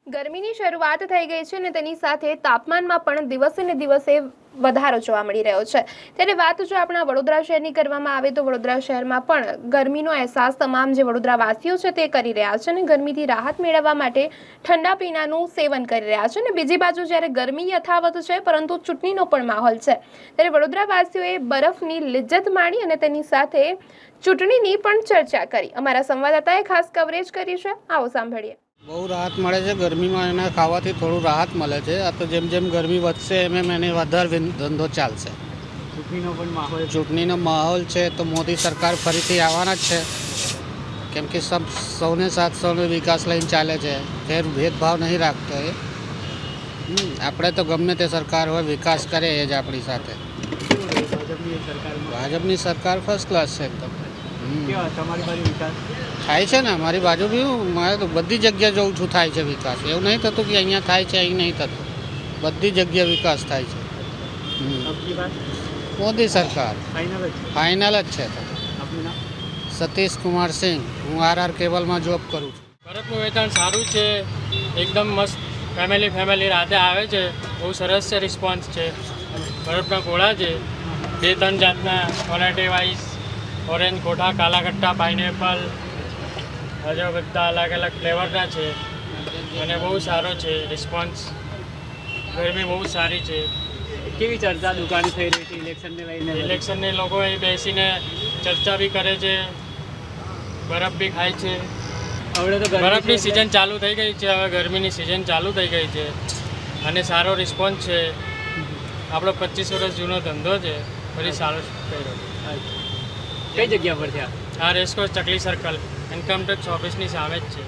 ગરમીની શરૂઆત થઈ ગઈ છે અને તેની સાથે તાપમાનમાં પણ દિવસે ને દિવસે વધારો જોવા મળી રહ્યો છે। ત્યારે વાત જો આપણા વડોદરા શહેરની કરવામાં આવે તો વડોદરા શહેરમાં પણ ગરમીનો અહેસાસ તમામ જે વડોદરાવાસીઓ છે તે કરી રહ્યા છે અને ગરમીથી રાહત મેળવવા માટે ઠંડા પીણાનું સેવન કરી રહ્યા છે। અને બીજી બાજુ જ્યારે ગરમી યથાવત છે પરંતુ ચૂંટણીનો પણ માહોલ છે, ત્યારે વડોદરાવાસીઓએ બરફની લિજ્જત માણી અને તેની સાથે ચૂંટણીની પણ ચર્ચા કરી। અમારા સંવાદદાતાએ ખાસ કવરેજ કરી છે, આવો સાંભળીએ। બહુ રાહત મળે છે ગરમીમાં, એના ખાવાથી થોડું રાહત મળે છે। આ તો જેમ જેમ ગરમી વધશે એમ એને વધારે ધંધો ચાલશે। ચૂંટણીનો માહોલ છે તો મોદી સરકાર ફરીથી આવવાના જ છે, કેમ કે સૌને સાથ સૌને વિકાસ લઈને ચાલે છે, ભેદભાવ નહીં રાખતો એ। આપણે તો ગમે તે સરકાર હોય વિકાસ કરે એ જ આપણી સાથે। ભાજપની સરકાર ફર્સ્ટ ક્લાસ છે એકદમ। થાય છે ને અમારી બાજુ બી, મારે તો બધી જગ્યાએ જઉં છું, થાય છે વિકાસ। એવું નહીં થતું કે અહીંયા થાય છે અહીં નહીં થતું, બધી જગ્યાએ વિકાસ થાય છે। મોદી સરકાર ફાઇનલ જ છે। સતીશ કુમાર સિંહ, હું RR કેબલમાં જોબ કરું છું। બરફનું વેચાણ સારું છે, એકદમ મસ્ત ફેમિલી રાતે આવે છે, બહુ સરસ છે રિસ્પોન્સ છે। બરફના ગોળા છે 2-3 જાતના ક્વોલિટી વાઇઝ, ઓરેન્જ કોઠા, કાલા કટ્ટા, પાઇનેપલ, હજુ બધા અલગ અલગ ફ્લેવરના છે અને બહુ સારો છે રિસ્પોન્સ। ગરમી બહુ સારી છે। કેવી ચર્ચા દુકાને થઈ રહી છે ઇલેક્શનને લઈને? ઇલેક્શનને લોકો અહીં બેસીને ચર્ચા બી કરે છે, બરફ બી ખાય છે। હવે તો બરફની સિઝન ચાલુ થઈ ગઈ છે, હવે ગરમીની સિઝન ચાલુ થઈ ગઈ છે અને સારો રિસ્પોન્સ છે। આપણો 25 વર્ષ જૂનો ધંધો છે, ફરી સારો કર્યો। કઈ જગ્યા પર છે આ રેસકોર્સ ચકલી સર્કલ ઇન્કમટેક્સ ઓફિસની સામે જ છે।